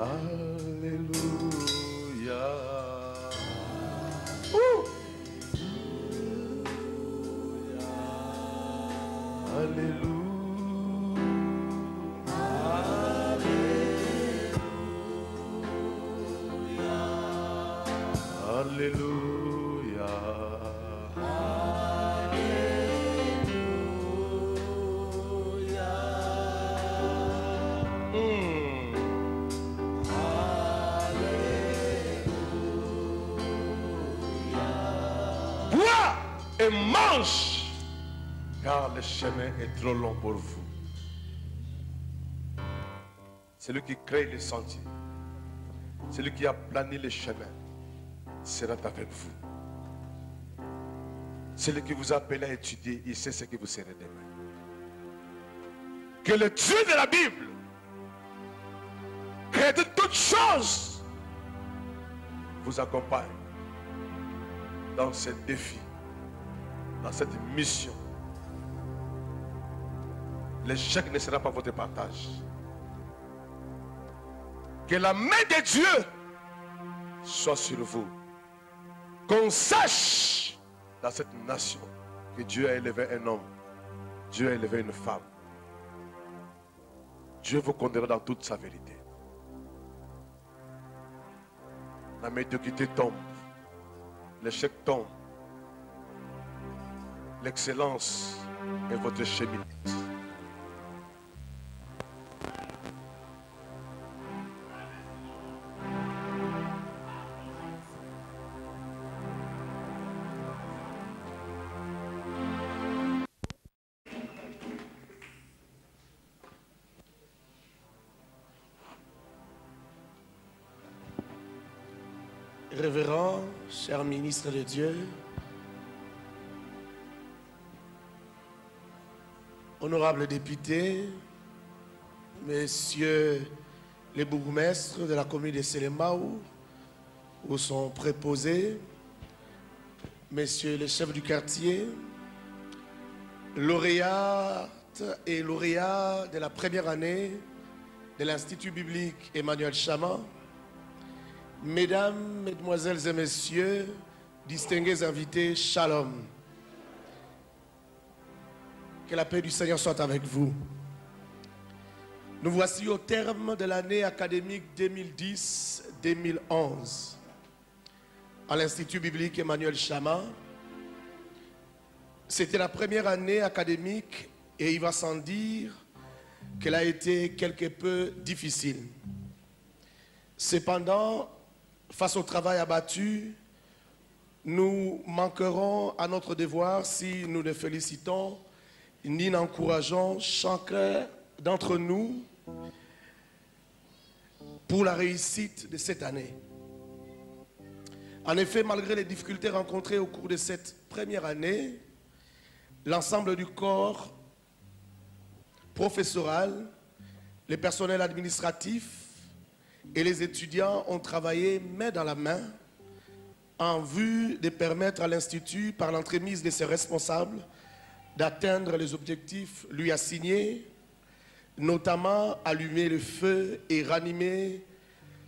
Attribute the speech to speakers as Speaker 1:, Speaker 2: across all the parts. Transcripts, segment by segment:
Speaker 1: Alléluia. Alléluia. Alléluia. Bois et mange, car le chemin est trop long pour vous. C'est lui qui crée les sentiers. C'est lui qui a plané les chemins. Sera avec vous. Celui qui vous a appelé à étudier, il sait ce que vous serez demain. Que le Dieu de la Bible, créé de toutes choses, vous accompagne dans ce défi, dans cette mission. L'échec ne sera pas votre partage. Que la main de Dieu soit sur vous. Qu'on sache dans cette nation que Dieu a élevé un homme, Dieu a élevé une femme. Dieu vous conduira dans toute sa vérité. La médiocrité tombe, l'échec tombe, l'excellence est votre chemin.
Speaker 2: Révérend, cher ministre de Dieu, honorables députés, messieurs les bourgmestres de la commune de Sélémaou, où sont préposés, messieurs les chefs du quartier, lauréates et lauréats de la première année de l'Institut biblique Emmanuel Chama, mesdames, mesdemoiselles et messieurs, distingués invités, shalom. Que la paix du Seigneur soit avec vous. Nous voici au terme de l'année académique 2010-2011 à l'Institut biblique Emmanuel Chama. C'était la première année académique et il va sans dire qu'elle a été quelque peu difficile. Cependant, face au travail abattu, nous manquerons à notre devoir si nous ne félicitons ni n'encourageons chacun d'entre nous pour la réussite de cette année. En effet, malgré les difficultés rencontrées au cours de cette première année, l'ensemble du corps professoral, les personnels administratifs et les étudiants ont travaillé main dans la main en vue de permettre à l'Institut, par l'entremise de ses responsables, d'atteindre les objectifs lui assignés, notamment allumer le feu et ranimer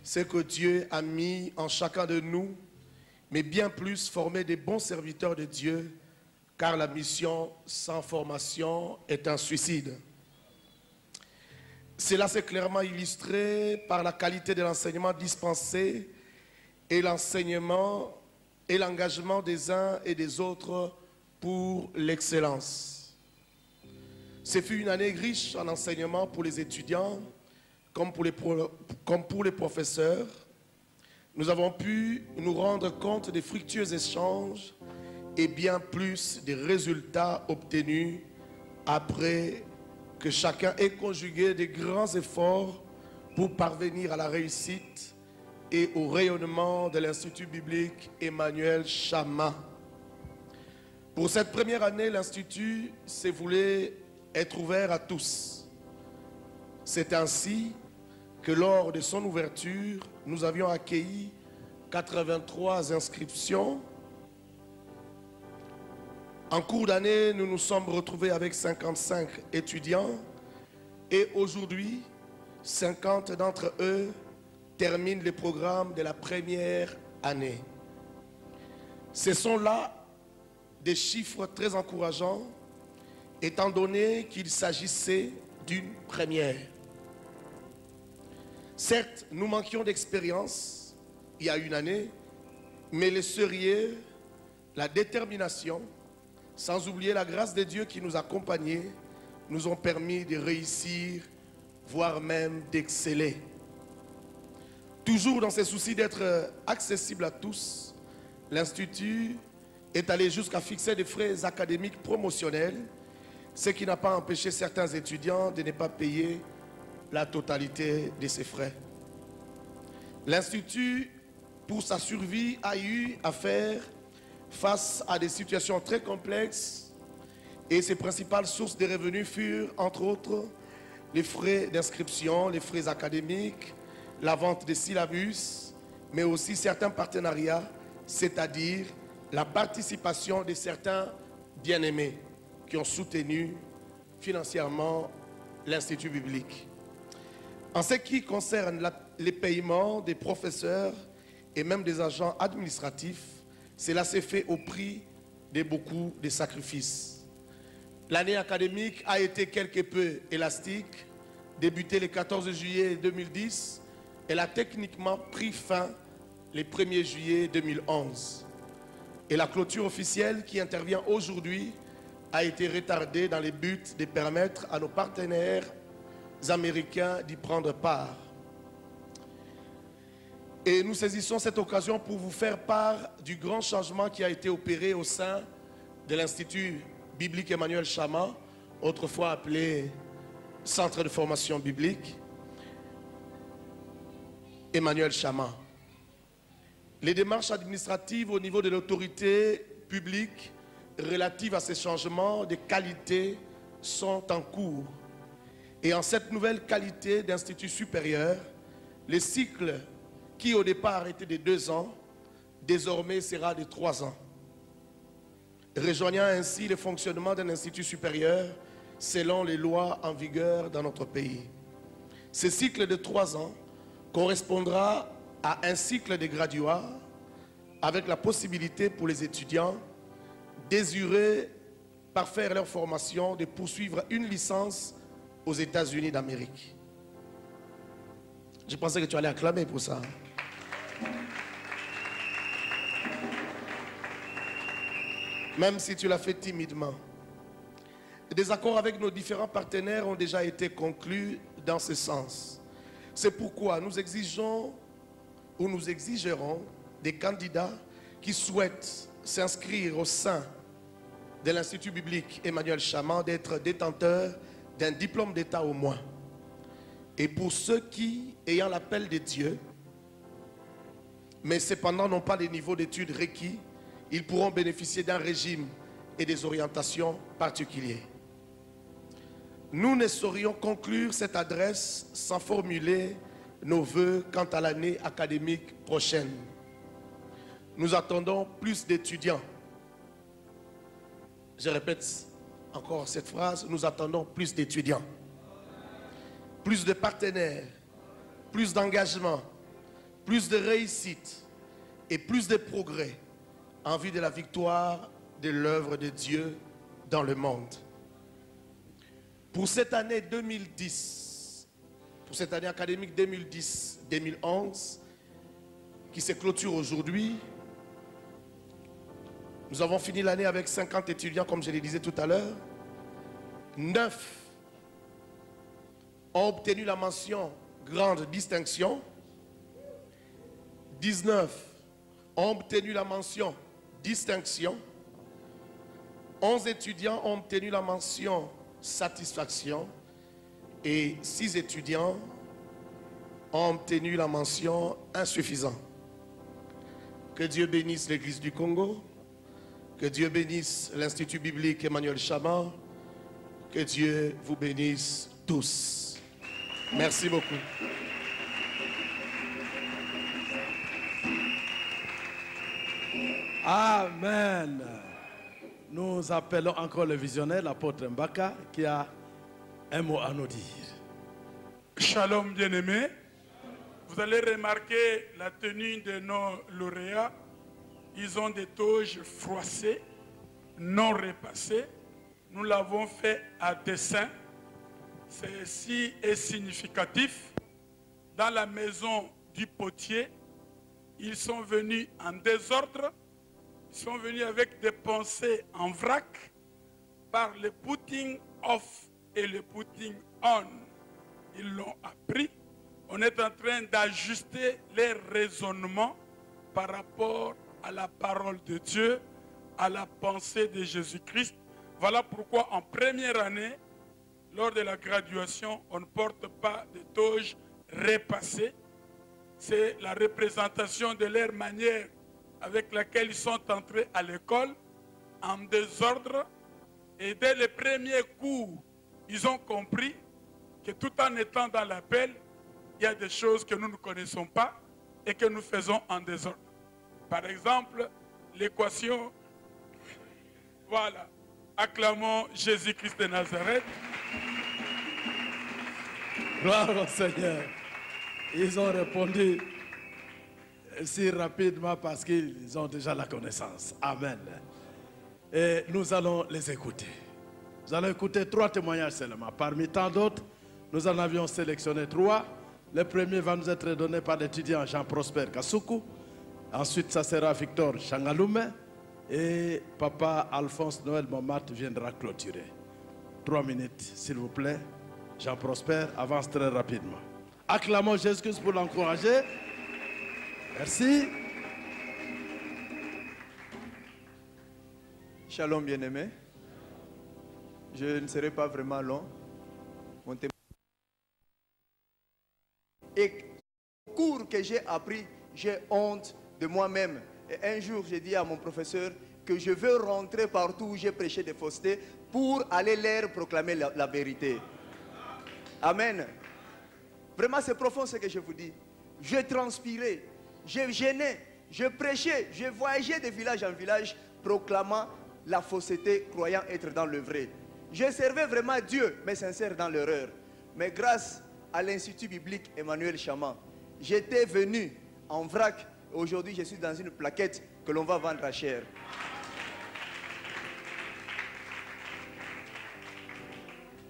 Speaker 2: ce que Dieu a mis en chacun de nous, mais bien plus former des bons serviteurs de Dieu, car la mission sans formation est un suicide. Cela s'est clairement illustré par la qualité de l'enseignement dispensé et l'enseignement et l'engagement des uns et des autres pour l'excellence. Ce fut une année riche en enseignement pour les étudiants comme pour les professeurs. Nous avons pu nous rendre compte des fructueux échanges et bien plus des résultats obtenus après que chacun ait conjugué des grands efforts pour parvenir à la réussite et au rayonnement de l'Institut biblique Emmanuel Chama. Pour cette première année, l'Institut s'est voulu être ouvert à tous. C'est ainsi que lors de son ouverture, nous avions accueilli 83 inscriptions. En cours d'année, nous nous sommes retrouvés avec 55 étudiants et aujourd'hui, 50 d'entre eux terminent les programmes de la première année. Ce sont là des chiffres très encourageants, étant donné qu'il s'agissait d'une première. Certes, nous manquions d'expérience il y a une année, mais le sérieux, la détermination, sans oublier la grâce de Dieu qui nous accompagnait, nous ont permis de réussir, voire même d'exceller. Toujours dans ce souci d'être accessible à tous, l'Institut est allé jusqu'à fixer des frais académiques promotionnels, ce qui n'a pas empêché certains étudiants de ne pas payer la totalité de ces frais. L'Institut, pour sa survie, a eu à faire face à des situations très complexes et ses principales sources de revenus furent, entre autres, les frais d'inscription, les frais académiques, la vente des syllabus, mais aussi certains partenariats, c'est-à-dire la participation de certains bien-aimés qui ont soutenu financièrement l'Institut biblique. En ce qui concerne les paiements des professeurs et même des agents administratifs, cela s'est fait au prix de beaucoup de sacrifices. L'année académique a été quelque peu élastique. Débutée le 14 juillet 2010, elle a techniquement pris fin le 1er juillet 2011. Et la clôture officielle qui intervient aujourd'hui a été retardée dans le but de permettre à nos partenaires américains d'y prendre part. Et nous saisissons cette occasion pour vous faire part du grand changement qui a été opéré au sein de l'Institut biblique Emmanuel Chama, autrefois appelé Centre de formation biblique Emmanuel Chama. Les démarches administratives au niveau de l'autorité publique relatives à ces changements de qualité sont en cours. Et en cette nouvelle qualité d'institut supérieur, le cycle qui au départ était de 2 ans, désormais sera de 3 ans. Rejoignant ainsi le fonctionnement d'un institut supérieur selon les lois en vigueur dans notre pays. Ce cycle de 3 ans correspondra à un cycle de graduat avec la possibilité pour les étudiants désireux par faire leur formation de poursuivre une licence aux États-Unis d'Amérique. Je pensais que tu allais acclamer pour ça. Même si tu l'as fait timidement. Des accords avec nos différents partenaires ont déjà été conclus dans ce sens. C'est pourquoi nous exigeons ou nous exigerons des candidats qui souhaitent s'inscrire au sein de l'Institut biblique Emmanuel Chama d'être détenteurs d'un diplôme d'État au moins. Et pour ceux qui, ayant l'appel de Dieu, mais cependant n'ont pas les niveaux d'études requis, ils pourront bénéficier d'un régime et des orientations particuliers. Nous ne saurions conclure cette adresse sans formuler nos vœux quant à l'année académique prochaine. Nous attendons plus d'étudiants. Je répète encore cette phrase, nous attendons plus d'étudiants, plus de partenaires, plus d'engagement, plus de réussite et plus de progrès en vue de la victoire de l'œuvre de Dieu dans le monde. Pour cette année 2010, pour cette année académique 2010-2011, qui se clôture aujourd'hui, nous avons fini l'année avec 50 étudiants, comme je le disais tout à l'heure. 9 ont obtenu la mention grande distinction. 19 ont obtenu la mention distinction. 11 étudiants ont obtenu la mention satisfaction. Et 6 étudiants ont obtenu la mention insuffisant. Que Dieu bénisse l'Église du Congo. Que Dieu bénisse l'Institut biblique Emmanuel Chama. Que Dieu vous bénisse tous. Merci beaucoup.
Speaker 3: Amen. Nous appelons encore le visionnaire, l'apôtre Mbaka, qui a un mot à nous dire.
Speaker 4: Shalom bien-aimés. Vous allez remarquer la tenue de nos lauréats. Ils ont des toges froissées, non repassées. Nous l'avons fait à dessein. Ceci est significatif. Dans la maison du potier, ils sont venus en désordre. Ils sont venus avec des pensées en vrac par le putting off et le putting on. Ils l'ont appris. On est en train d'ajuster les raisonnements par rapport à la parole de Dieu, à la pensée de Jésus-Christ. Voilà pourquoi en première année, lors de la graduation, on ne porte pas de toges repassées. C'est la représentation de leur manière avec laquelle ils sont entrés à l'école en désordre. Et dès les premiers cours, ils ont compris que tout en étant dans l'appel, il y a des choses que nous ne connaissons pas et que nous faisons en désordre. Par exemple, l'équation, voilà, acclamons Jésus-Christ de Nazareth.
Speaker 3: Gloire au Seigneur. Ils ont répondu si rapidement parce qu'ils ont déjà la connaissance. Amen. Et nous allons les écouter. Nous allons écouter 3 témoignages seulement. Parmi tant d'autres, nous en avions sélectionné 3. Le premier va nous être donné par l'étudiant Jean-Prosper Kasuku. Ensuite, ça sera Victor Changaloume. Et Papa Alphonse Noël Momat viendra clôturer. 3 minutes, s'il vous plaît. Jean-Prosper avance très rapidement. Acclamons Jésus pour l'encourager. Merci.
Speaker 5: Shalom bien-aimé. Je ne serai pas vraiment long. Mon et au cours que j'ai appris, j'ai honte de moi-même. Et un jour, j'ai dit à mon professeur que je veux rentrer partout où j'ai prêché des faussetés pour aller leur proclamer la vérité. Amen. Vraiment, c'est profond ce que je vous dis. Je transpirais, je gênais, je prêchais, je voyageais de village en village, proclamant la fausseté, croyant être dans le vrai. Je servais vraiment Dieu, mais sincère dans l'erreur. Mais grâce à l'Institut biblique Emmanuel Chaman, j'étais venu en vrac. Aujourd'hui, je suis dans une plaquette que l'on va vendre à cher.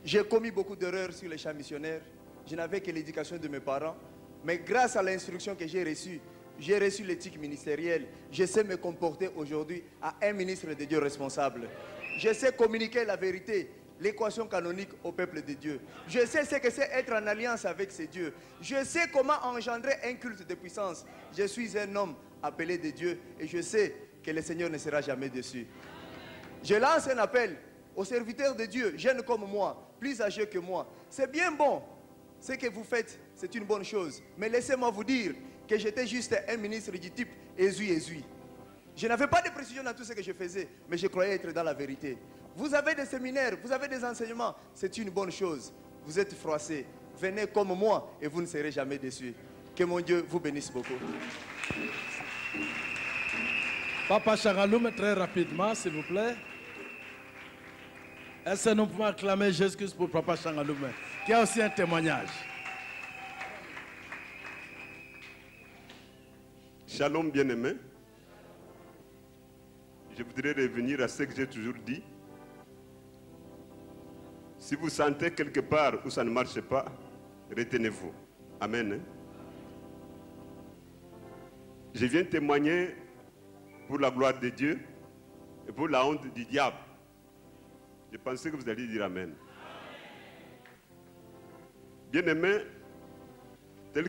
Speaker 5: J'ai commis beaucoup d'erreurs sur les champs missionnaires. Je n'avais que l'éducation de mes parents. Mais grâce à l'instruction que j'ai reçu l'éthique ministérielle. Je sais me comporter aujourd'hui à un ministre de Dieu responsable. Je sais communiquer la vérité, l'équation canonique au peuple de Dieu. Je sais ce que c'est être en alliance avec ces dieux. Je sais comment engendrer un culte de puissance. Je suis un homme appelé de Dieu et je sais que le Seigneur ne sera jamais déçu. Je lance un appel aux serviteurs de Dieu, jeunes comme moi, plus âgés que moi. C'est bien bon, ce que vous faites, c'est une bonne chose. Mais laissez-moi vous dire que j'étais juste un ministre du type Ezui. Je n'avais pas de précision dans tout ce que je faisais, mais je croyais être dans la vérité. Vous avez des séminaires, vous avez des enseignements, c'est une bonne chose. Vous êtes froissés, venez comme moi et vous ne serez jamais déçus. Que mon Dieu vous bénisse beaucoup.
Speaker 3: Papa Chagaloum, très rapidement, s'il vous plaît. Est-ce que nous pouvons acclamer Jésus pour Papa Chagaloum, qui a aussi un témoignage?
Speaker 6: Shalom bien-aimé. Je voudrais revenir à ce que j'ai toujours dit. Si vous sentez quelque part où ça ne marche pas, retenez-vous. Amen. Je viens témoigner pour la gloire de Dieu et pour la honte du diable. Je pensais que vous alliez dire Amen. Bien-aimé,